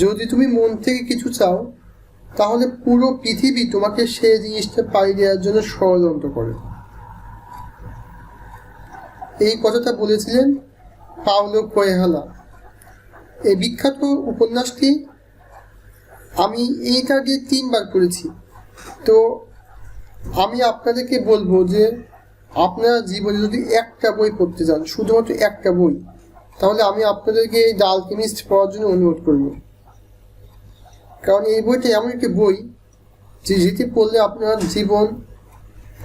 যদি তুমি মন থেকে কিছু চাও তাহলে পুরো পৃথিবী তোমাকে সেই জিনিসটা পাই দেওয়ার জন্য ষড়যন্ত্র করে। এই কথাটা বলেছিলেন পাওলো কোয়েলহো। এই বিখ্যাত উপন্যাসটি আমি এইটা দিয়ে 3 বার পড়েছি। তো আমি আপনাদেরকে বলবো যে আপনারা জীবনে যদি একটা বই পড়তে চান, শুধুমাত্র একটা বই, তাহলে আমি আপনাদেরকে এই দ্য আলকেমিস্ট পড়ার জন্য অনুরোধ করব। কারণ এই বইটা এমন একটি বই যে যেটি পড়লে আপনার জীবন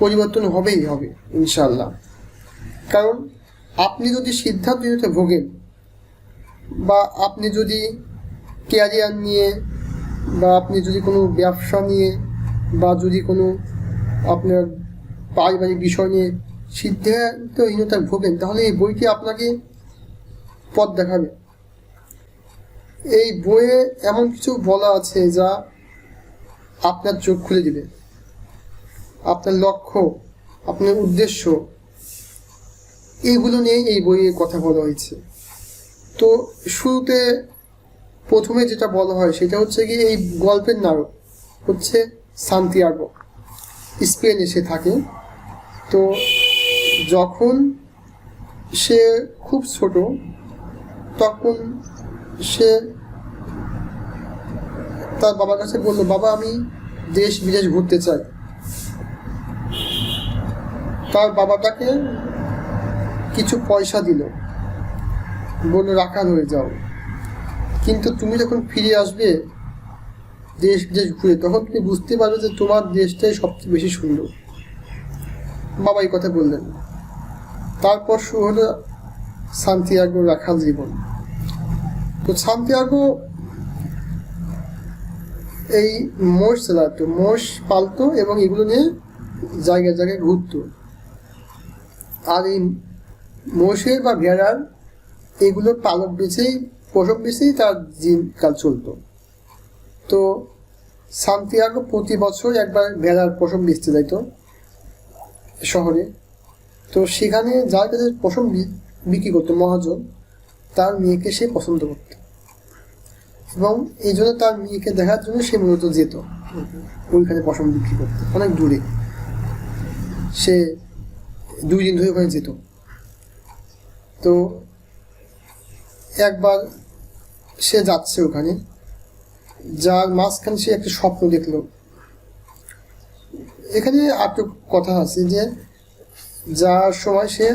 পরিবর্তন হবেই হবে ইনশাল্লাহ। কারণ আপনি যদি সিদ্ধান্তহীনতায় ভোগেন, বা আপনি যদি ক্যারিয়ার নিয়ে, বা আপনি যদি কোনো ব্যবসা নিয়ে, বা যদি কোনো আপনার পারিবারিক বিষয় নিয়ে সিদ্ধান্তহীনতায় ভোগেন, তাহলে এই বইটি আপনাকে পথ দেখাবে। এই বইয়ে এমন কিছু বলা আছে যা আপনার চোখ খুলে দিবে। আপনার লক্ষ্য, আপনার উদ্দেশ্য, এইগুলো নিয়ে এই বইয়ে কথা বলা হয়েছে। তো শুরুতে প্রথমে যেটা বলা হয় সেটা হচ্ছে কি, এই গল্পের নায়ক হচ্ছে সান্তিয়াগো, স্পেনে সে থাকে। তো যখন সে খুব ছোট, তখন সে তার বাবার কাছে বললো, বাবা আমি দেশ বিদেশ ঘুরতে চাই। তার বাবা তাকে কিছু পয়সা দিল, বললো রাখাল হয়ে যাও, কিন্তু তুমি যখন ফিরে আসবে দেশ বিদেশ ঘুরে, তখন তুমি বুঝতে পারবে যে তোমার দেশটাই সবচেয়ে বেশি সুন্দর। বাবা এই কথা বললেন। তারপর শুরু হলো সান্তিয়াগোর রাখাল জীবন। তো সান্তিয়াগো এই মোষ চালাতো, মোষ পালতো এবং এগুলো নিয়ে জায়গায় জায়গায় ঘুরতো। আর এই মোষের বা ভেড়ার এগুলো পালক বেচেই, পশম বেচেই তার দিনকাল চলতো। তো সান্তিয়াগো প্রতি বছর একবার ভেড়ার পশম বেচতে যাইতো শহরে। তো সেখানে যার কাছে পশম বিক্রি করতো মহাজন, তার মেয়েকে সে পছন্দ করত, এবং এই জন্য তার মেয়েকে দেখার জন্য সে মূলত যেত ওইখানে পশম বিক্রি করতে, অনেক দূরে। সে 2 দিন ধরে ওখানে যেত। তো একবার সে যাচ্ছে ওখানে, যার মাঝখানে সে একটা স্বপ্ন দেখলো। এখানে আরেকটু কথা আছে যে যার সময় সে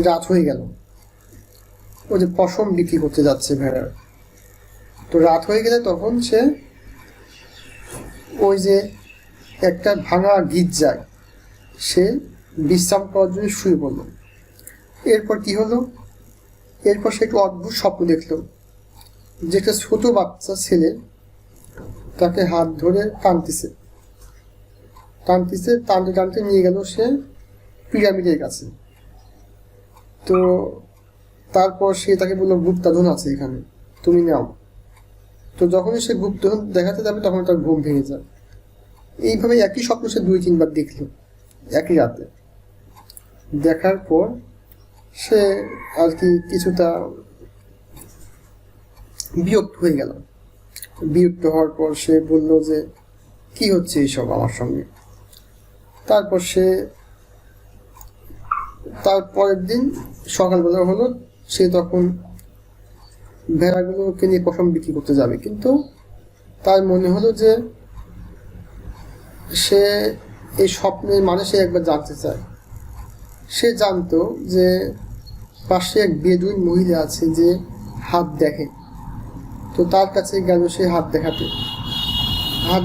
রাত হয়ে গেল, ও যে পশম বিক্রি করতে যাচ্ছে ভেড়ার, তো রাত হয়ে গেলে তখন সে ওই যে একটা ভাঙা গির্জায় সে বিশ্রাম করার জন্য শুয়ে পড়ল। এরপর কি হলো, এরপর সে একটু অদ্ভুত স্বপ্ন দেখলো, যে একটা ছোট বাচ্চা ছেলে তাকে হাত ধরে টানতেছে, টানতে টানতে নিয়ে গেল সে পিরামিডের কাছে। তো তারপর সে তাকে বললো, গুপ্তধন আছে এখানে, তুমি নাও। তো যখনই সে গুপ্তধন দেখাতে যাবে তখন তার ঘুম ভেঙে যায়। এইভাবে একই স্বপ্ন সে 2-3 বার দেখলো একই রাতে। দেখার পর সে আর কি কিছুটা বিরক্ত হয়ে গেল। বিরক্ত হওয়ার পর সে বলল যে কি হচ্ছে এইসব আমার সঙ্গে। তারপর সে তার পরের দিন সকালবেলা হলো, সে তখন ভেড়াগুলোকে নিয়ে পশম বিক্রি করতে যাবে, কিন্তু তার মনে হলো যে সে এই স্বপ্নের মানে সে একবার জানতে চায়। সে জানতো যে পাশে এক বেদুইন মহিলা আছে যে হাত দেখে। তো তার কাছে গেল সে হাত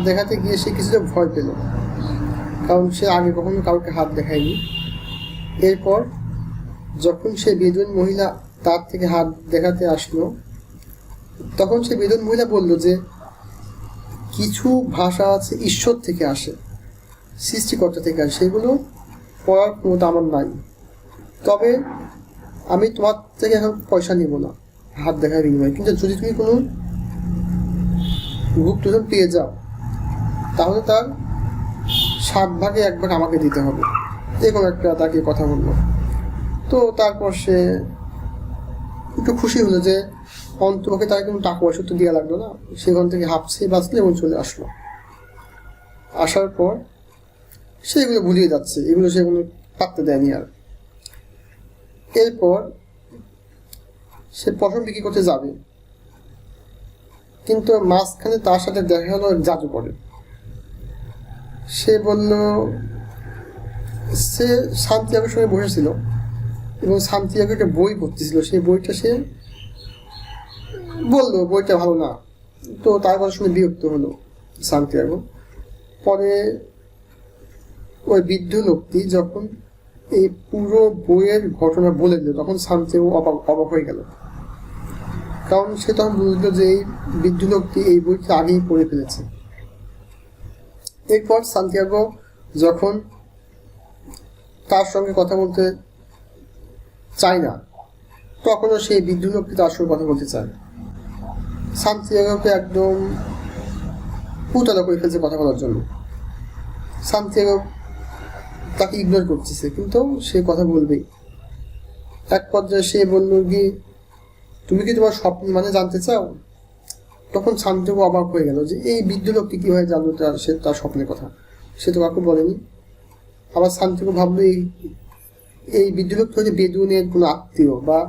দেখাতে গিয়ে সে কিছুটা ভয় পেল, কারণ সে আগে কখনো কাউকে হাত দেখায়নি। এরপর যখন সে বেদুইন মহিলা তার থেকে হাত দেখাতে আসলো, তখন সে বেদুইন মহিলা বলল যে কিছু ভাষা আছে ঈশ্বর থেকে আসে, সৃষ্টিকর্তা থেকে আসে, সেগুলো পড়ার ক্ষমতা আমার নাই। তবে আমি তোমার থেকে এখন পয়সা নিব না হাত দেখার বিনিময়ে, কিন্তু যদি তুমি কোনো গুপ্তধন পেয়ে যাও তাহলে তার 7 ভাগে 1 ভাগ আমাকে দিতে হবে। এরকম একটা তাকে কথা বললো। তো তারপর সে একটু খুশি হলো যে অন্তপক্ষে তার কোনো টাকা পয়সা তো দেওয়া লাগলো না, সেখান থেকে হাঁপছে বাঁচলো এবং চলে আসলো। আসার পর সে এগুলো ভুলিয়ে যাচ্ছে, এগুলো সেগুলো পাত্তা দেয়নি আর। এরপর সে পশম বিক্রি করতে যাবে, কিন্তু মাঝখানে তার সাথে দেখা হলো জাদুকরের। সে বলল, সে সান্তিয়াগোর সঙ্গে বসেছিল এবং সান্তিয়াগো একটা বই পড়তেছিল, সেই বইটা সে বললো বইটা ভালো না, তো তার কথা শুনে বিরক্ত হলো সান্তিয়াগো। পরে ওই বৃদ্ধ লোকটি যখন এই পুরো বইয়ের ঘটনা বলে দিল, তখন সান্তিয়াগো অবাক হয়ে গেল, কারণ সে তখন বুঝলো যে এই বৃদ্ধ লোকটি এই বইটি আগেই পড়ে ফেলেছে। এরপর সান্তিয়াগো যখন তার সঙ্গে কথা বলতে চায় না, তখনও সেই বৃদ্ধ লোকটি তার সঙ্গে কথা বলতে চায়। সান্তিয়াগোকে একদম পুতলা করে ফেলছে কথা বলার জন্য। সান্তিয়াগো তাকে ইগনোর করতেছে, কিন্তু সে কথা বলবেই। এক পর্যায়ে সে বলল কি, তুমি কি তোমার স্বপ্ন মানে জানতে চাও? তখন সান্তিয়াগো অবাক হয়ে গেল যে এই বৃদ্ধ লোকটি কিভাবে জানলো তার স্বপ্নের কথা, সে তো কাউকে বলেনি। আবার সান্তিয়াগো ভাবলো এই বৃদ্ধ লোকটি হয়তো বেদুনের কোনো আত্মীয়, বা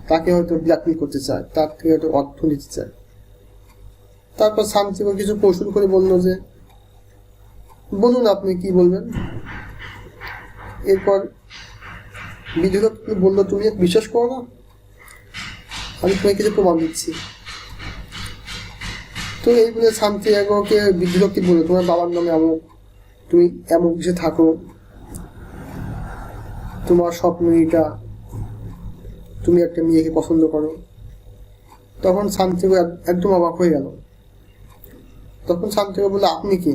তাকে হয়তো ব্ল্যাকমেল করতে চায়, তার থেকে হয়তো অর্থ নিতে চায়। তারপর সান্তিয়াগো কিছু কৌশল করে বললো যে, বলুন আপনি কি বলবেন। এরপর বৃদ্ধ লোকটি বললো, তুমি বিশ্বাস করো না, আমি তোমাকে কিছু প্রমাণ দিচ্ছি। তো এই বলে সান্তিয়াগোকে বৃদ্ধ লোকটি বললো, তোমার বাবার নামে এমন, তুমি এমন কিছু থাকো, তোমার স্বপ্ন এটা, তুমি একটা মেয়েকে পছন্দ করো। তখন সান্তিয়াগো একদম অবাক হয়ে গেল। তখন সান্তিয়াগো বললো, আপনি কি?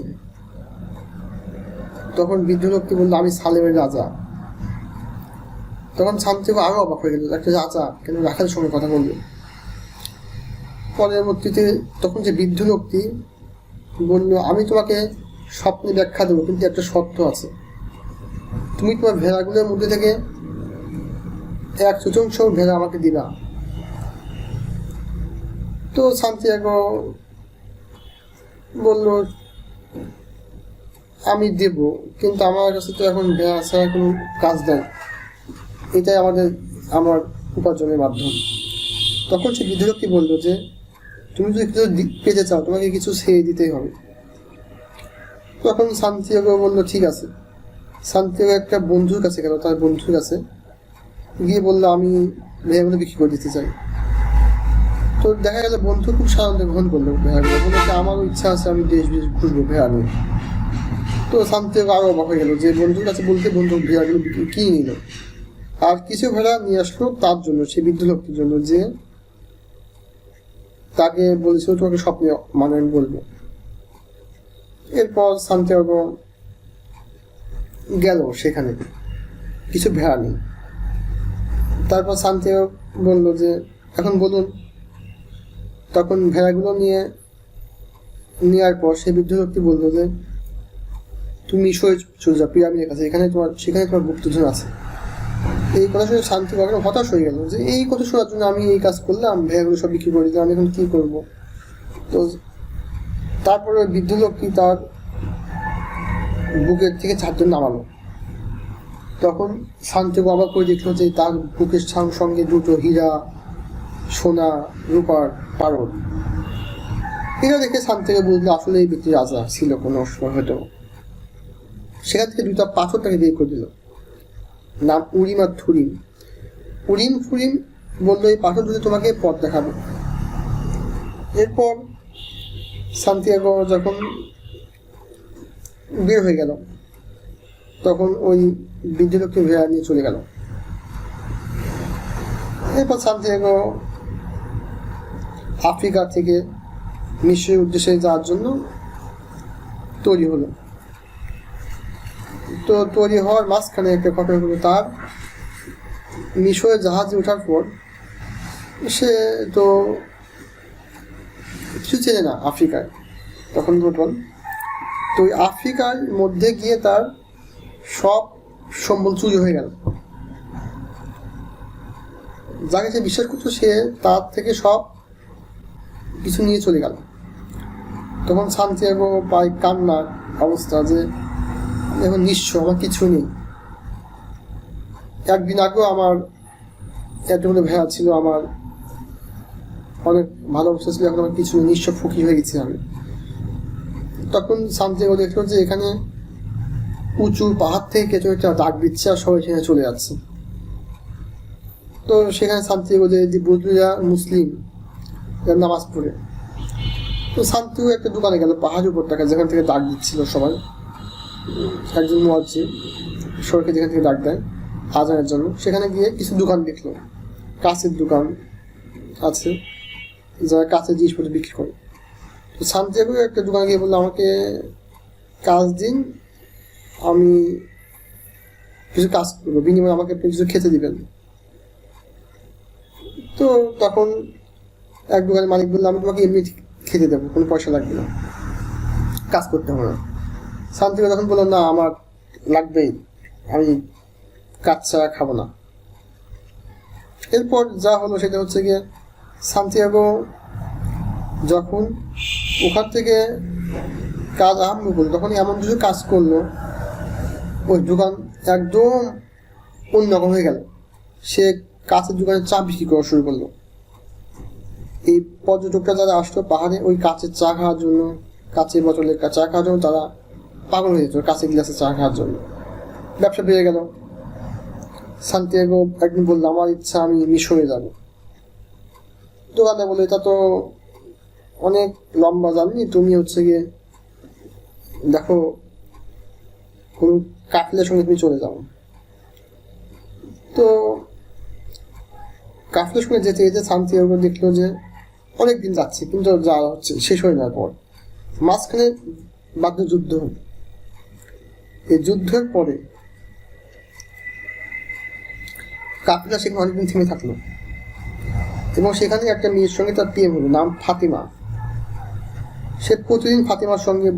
তখন বৃদ্ধ লোকটি বললো, আমি সালেমের রাজা। তখন সান্তিয়াগো আরো অবাক হয়ে গেল, একটা রাজা কেন রাখার সঙ্গে কথা বলবে। পরবর্তীতে তখন যে বৃদ্ধ লোকটি বলল, আমি তোমাকে স্বপ্নে ব্যাখ্যা দেবো, কিন্তু একটা শর্ত আছে, তুমি তোমার ভেড়াগুলোর মধ্যে থেকে 1/4 ভেড়া আমাকে দিবা। তো সান্তিয়াগো বলল, আমি দেব, কিন্তু আমার কাছে তো এখন ভেড়া ছাড়া কোনো কাজ নেই, এটাই আমার উপার্জনের মাধ্যম। তখন সে বৃদ্ধ লোকটি বললো যে, তুমি যদি কিছু পেতে চাও, তোমাকে কিছু ছেড়ে দিতেই হবে। তখন সান্তিয়াগো বললো, ঠিক আছে। সান্তিয়াগো একটা বন্ধুর কাছে গেল, তার বন্ধুর কাছে গিয়ে বললো, আমি ভেড়াগুলো বিক্রি করে দিতে চাই। তো দেখা গেল বন্ধু খুব সাধারণত গ্রহণ করলো ভেড়াগুলো, বললো যে আমারও ইচ্ছা আছে, আমি দেশ বিদেশ ঘুরবো ভেড়া নিয়ে। তো সান্তিয়াগো আরো অবাক হয়ে গেল যে বন্ধুর কাছে বলতে বন্ধু ভেড়াগুলো কিনে নিল, আর কিছু ভেড়া নিয়ে আসলো তার জন্য, সেই বৃদ্ধ লোকটির জন্য, যে তাকে বলেছিল তোমাকে স্বপ্নে মানে আমি বলবো। এরপর সান্তিয়াগো গেল, সেখানে কিছু ভেড়া নেই। তারপর সান্তিয়াগো বললো যে, এখন বলুন। তখন ভেড়াগুলো নেওয়ার পর সেই বৃদ্ধ লোকটি বললো যে, তুমি চলে যাও পিরামিডের কাছে, সেখানে তোমার গুপ্তধন আছে। এই কথা শুনে সান্তিয়াগো হতাশ হয়ে গেল যে এই কথা শোনার জন্য আমি এই কাজ করলাম, ভেড়াগুলো সব বিক্রি করে দিলাম, আমি এখন কি করবো। তো তারপরে বৃদ্ধ লোকটি তার বুকের থেকে 4 জন নামালো। তখন সান্তিয়াগো অবাক করে দেখলো যে তার বুকের সঙ্গে 2টো হীরা, সোনা, রূপার পারদ। এটা দেখে সান্তিয়াগো বুঝলো আসলে এই ব্যক্তি রাজা ছিল কোনো সময় হয়তো। সেখান থেকে 2টা পাথর তাকে বের করে দিল, নাম উরিম আর থুরিম। উরিম ফুরিম বললো, এই পাথর দুটো তোমাকে পথ দেখাবে। এরপর সান্তিয়াগো যখন বের হয়ে গেল, তখন ওই বৃদ্ধ লোককে ভেড়া নিয়ে চলে গেল। এরপর সান্তিয়াগো আফ্রিকা থেকে মিশরের উদ্দেশ্যে যাওয়ার জন্য তৈরি হলো। তো তৈরি হওয়ার মাঝখানে একটা ঘটনা হলো, তার মিশরের জাহাজে ওঠার পর সে তো কিছু চেনে না আফ্রিকায় তখন টোটাল। তো ওই আফ্রিকার মধ্যে গিয়ে তার সব সম্বল চুরি হয়ে গেল। যাকে সে বিশ্বাস করতো সে তার থেকে সব কিছু নিয়ে চলে গেল। তখন সান্তিয়াগো পায় কান্নার অবস্থা যে এখন নিঃস্ব, আমার কিছু নেই। একদিন আগেও আমার এতগুলো ভেড়া ছিল, আমার অনেক ভালো অবস্থা ছিল, এখন আমার কিছু নেই, নিঃস্ব ফকির হয়ে গেছি আমি। তখন সান্তিয়াগো দেখলো যে এখানে উঁচু পাহাড় থেকে কিছু একটা ডাক দিচ্ছে আর সবাই সেখানে চলে যাচ্ছে। তো সেখানে সান্তিয়াগো যে বুজরা মুসলিম নামাজ পড়ে, তো শান্তিও একটা দোকানে গেল পাহাড়ের উপর টাকা, যেখান থেকে ডাক দিচ্ছিল সবাই। একজন মুয়াজ্জিন সবাইকে যেখান থেকে ডাক দেয় আজানের জন্য, সেখানে গিয়ে কিছু দোকান দেখলো, কাছের দোকান আছে যারা কাছের জিনিসপত্র বিক্রি করে। তো শান্তিয়াগো একটা দোকানে গিয়ে বললো, আমাকে কাজ দিন, আমি কিছু কাজ করবো, বিনিময়ে আমাকে আপনি কিছু খেতে দিবেন। তো তখন এক দোকানের মালিক বললো, আমি তোমাকে এমনি খেতে দেবো, কোনো পয়সা লাগবে না, কাজ করতে হবে না। শান্তিয়াগো তখন বললো, না আমার লাগবেই, আমি কাজ ছাড়া খাবো না। এরপর যা হলো সেটা হচ্ছে গিয়ে সান্তিয়াগো যখন ওখান থেকে কাজ আরম্ভ করলো, তখন এমন কিছু কাজ করলো ওই দোকান একদম অন্যরকম হয়ে গেল। সে কাছের দোকানে চা বিক্রি করা শুরু করলো। এই পর্যটকরা যারা আসতো পাহাড়ে ওই কাছের চা খাওয়ার জন্য, কাছের বোতলের চা খাওয়ার জন্য তারা পাগল হয়ে যেত, কাছের গ্লাসে চা খাওয়ার জন্য। ব্যবসা বেড়ে গেল। সান্তিয়াগো একদিন বললো, আমার ইচ্ছা আমি মিশরে যাব। দোকানে বলে, এটা তো অনেক লম্বা জার্নি, তুমি হচ্ছে গিয়ে দেখো কোনো কাফেলার সঙ্গে তুমি চলে যাও। তো কাফেলার সঙ্গে যেতে যেতে সান্তিয়াগো দেখলো যে অনেক দিন যাচ্ছে কিন্তু যাওয়া হচ্ছে শেষ হয়ে যাওয়ার পর মাঝখানে বাদ্য যুদ্ধ হল। এই যুদ্ধের পরে কাফেলা সেখানে অনেকদিন থেমে থাকলো এবং সেখানে একটা মেয়ের সঙ্গে তার প্রেম হলো, নাম ফাতিমা। সে প্রতিদিন ফাতিমার সঙ্গে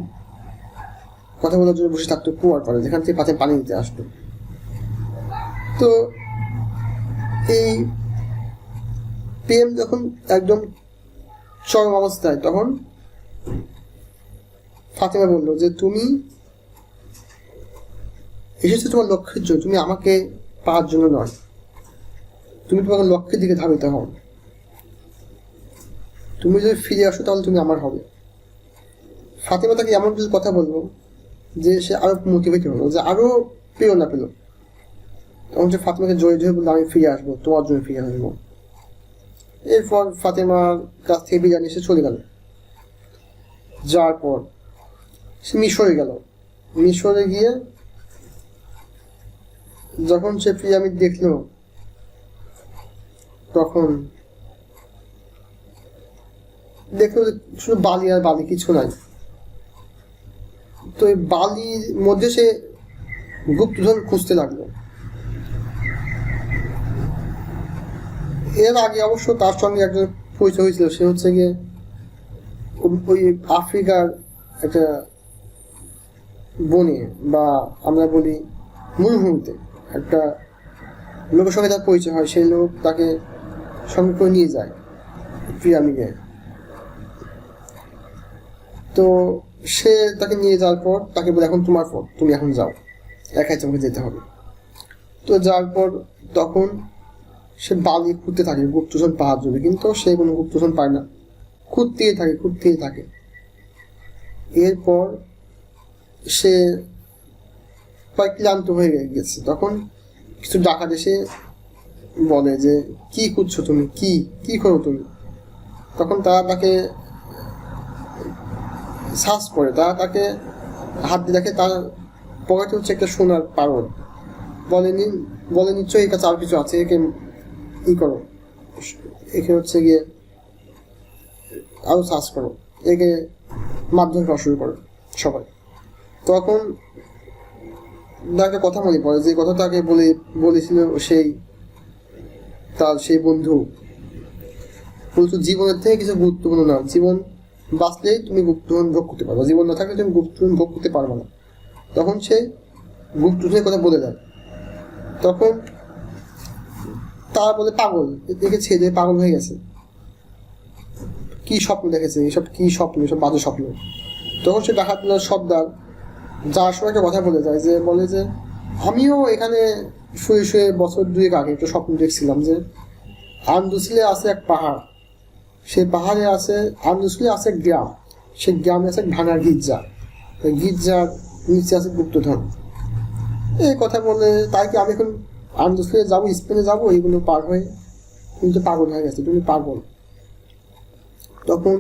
কথা বলার জন্য বসে থাকতো কুয়ার পাড়ে, যেখান থেকে ফাতিমা পানি দিতে আসতো। তো এই প্রেম যখন একদম চরম অবস্থায়, তখন ফাতিমা বললো যে তুমি এসেছো তোমার লক্ষ্যের জন্য, তুমি আমাকে পাওয়ার জন্য নয়, তুমি তোমার লক্ষ্যের দিকে ধাবিত হও। তুমি যদি ফিরে আসো তাহলে তুমি আমার হবে। ফাতিমা তাকে এমন কিছু কথা বলবো যে সে আরো মোটিভেট হলো, যে আরো প্রেরণা পেল। তখন সে ফাতিমাকে জয় জয় বললো, আমি ফিরে আসবো, তোমার জন্য ফিরে আসবো। এরপর ফাতিমার কাছ থেকে বিদায় নিয়ে সে চলে গেল। যাওয়ার পর সে মিশরে গেল। মিশরে গিয়ে যখন সে পিরামিড দেখলো, তখন দেখলো যে শুধু বালি আর বালি, কিছু নাই। তো এই বালির মধ্যে সে গুপ্তধন খুঁজতে লাগলো। এর আগে অবশ্য তার সঙ্গে একজন পরিচয় হয়েছিল, সে হচ্ছে গিয়ে ওই আফ্রিকার একটা বনে বা আমরা বলি মরুভূমিতে একটা লোকের সঙ্গে তার পরিচয় হয়। সেই লোক তাকে সঙ্গে করে নিয়ে যায় পিরামিডে। তো সে তাকে নিয়ে যাওয়ার পর তাকে বলে, এখন তোমার পর, তুমি এখন যাও, একাই তোমাকে যেতে হবে। তো যাওয়ার পর তখন সে বালি খুঁজতে থাকে গুপ্তধন পাওয়ার জন্য, কিন্তু সে কোনো গুপ্তধন পায় না, খুঁজতেই থাকে। এরপর সে প্রায় ক্লান্ত হয়ে গেছে। তখন কিছু ডাকাত এসে বলে যে, কি খুঁজছো তুমি, কি করো তুমি? তখন তারা তাকে সার্চ করে, তারা তাকে হাত দিয়ে দেখে তার পকেটে হচ্ছে একটা সোনার পারদ। বলে নিশ্চয়ই এর কাছে আর কিছু আছে, একে করো, একে হচ্ছে গিয়ে আরো সার্চ করো, একে মাধ্যমে করা শুরু করো সবাই। তখন একটা কথা মনে পড়ে, যে কথা তাকে বলেছিল তার সেই বন্ধু, বলতো জীবনের থেকে কিছু গুরুত্বপূর্ণ না, জীবন বাঁচলেই তুমি গুপ্তধন ভোগ করতে পারবে, জীবন না থাকলে তুমি গুপ্তধন ভোগ করতে পারবে না। তখন সে গুপ্তধনের কথা বলে দেয়। তখন তারা বলে, পাগল, এদিকে ছেলে পাগল হয়ে গেছে, কি স্বপ্ন দেখেছে, এসব কি স্বপ্ন, এসব বাজে স্বপ্ন। তখন সে ডাকাতগুলোর সর্দার যাওয়ার সময় একটা কথা বলে যায়, যে বলে যে আমিও এখানে শুয়ে শুয়ে বছর 2 আগে একটা স্বপ্ন দেখছিলাম যে আন্দুসিলে আছে এক পাহাড়, সেই পাহাড়ে আছে আন্দুসিলে আছে এক গ্রাম, সেই গ্রামে আছে এক ভাঙা গির্জা, ওই গির্জার নিচে আছে গুপ্তধন। এই কথা বলে তাই কি আমি এখন আন্দুসিলে যাবো, স্পেনে যাবো, এইগুলো পার হয়ে? তুমি তো পাগল হয়ে গেছে, তুমি পাগল। তখন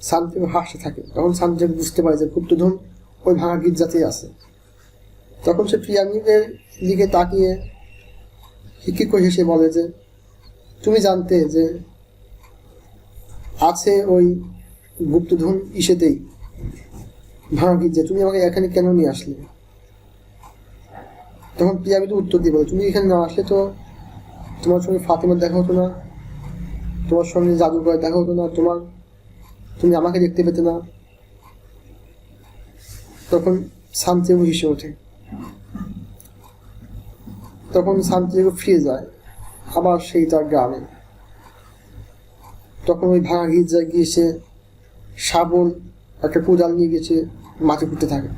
সান্তিয়াগো হাসতে থাকে। তখন সান্তিয়াগো বুঝতে পারে যে গুপ্তধন ওই ভাঙা গির্জাতেই আছে। তখন সে পিরামিডের দিকে তাকিয়ে হিকি করে হেসে বলে যে তুমি জানতে যে আছে ওই গুপ্তধন ইসেতেই, ভাঙা গির্জা, তুমি আমাকে এখানে কেন নিয়ে আসলে? তখন পিরামিড উত্তর দিয়ে বলে তুমি এখানে না আসলে তো তোমার সঙ্গে ফাতেমার দেখা হতো না, তোমার সঙ্গে জাদুঘরে দেখা হতো না, তুমি আমাকে দেখতে পেতে না। তখন সান্তিয়াগো হেসে ওঠে। তখন সান্তিয়াগো ফিরে যায় আবার সেই তার গ্রামে। তখন ওই ভাঙা গির্জায় গিয়ে সে শাবল একটা কোদাল নিয়ে গেছে, মাটি খুঁড়তে থাকে।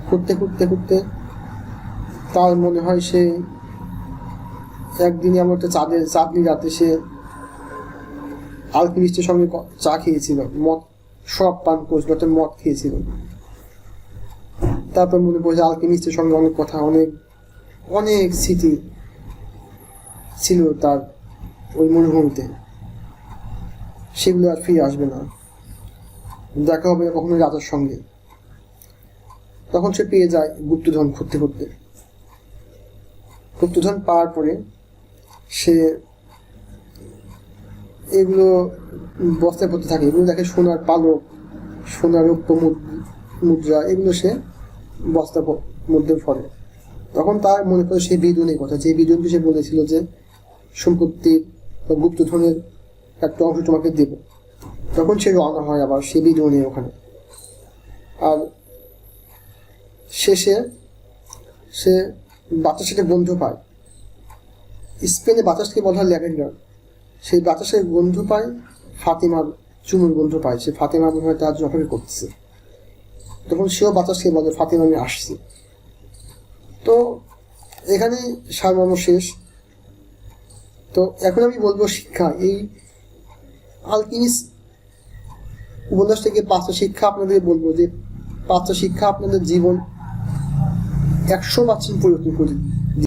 খুঁড়তে খুঁড়তে খুঁড়তে তার মনে হয় সে একদিন এমন একটা চাঁদনি রাতে সে আলকেমিস্টের সঙ্গে চা খেয়েছিল, মদ সব পান করেছিল, মদ খেয়েছিল। তারপর মনে পড়েছে আলকেমিস্টের সঙ্গে অনেক কথা, অনেক অনেক স্মৃতি ছিল তার ওই মরুভূমিতে, সেগুলো আর ফিরে আসবে না, দেখা হবে কখনো রাজার সঙ্গে। তখন সে পেয়ে যায় গুপ্তধন খুঁজতে খুঁজতে। গুপ্তধন পাওয়ার পরে সে এগুলো বস্তায় পড়তে থাকে। এগুলো দেখে সোনার পালক, সোনার রৌপ্য মুদ্রা, এগুলো সে বস্তার মধ্যে ফলে। তখন তার মনে পড়ে সেই বিদুনের কথা, যে বিদুনকে সে বলেছিল যে সম্পত্তির বা গুপ্তধনের একটা অংশ তোমাকে দেব। তখন সে রওনা হয় আবার সেই বিদুনে ওখানে। আর শেষে সে বাতাসের সাথে গন্ধ পায়, স্পেনে বাতাসকে বলা হয় ল্যাভেন্ডার। সেই বাতাসের গন্ধ পায়, ফাতেমার চুমুর গন্ধ পায়, সে ফাতেমা মনে হয় তার অপেক্ষা করতেছে। তখন সেও বাতাসকে বলে ফাতেমা আমি আসছি। তো এখানে সারমর্ম শেষ। তো এখন আমি বলবো শিক্ষা। এই আলকেমিস্ট উপন্যাস থেকে 5টা শিক্ষা আপনাদের বলবো, যে 5টা শিক্ষা আপনাদের জীবন 100% পরিবর্তন করে দিবে।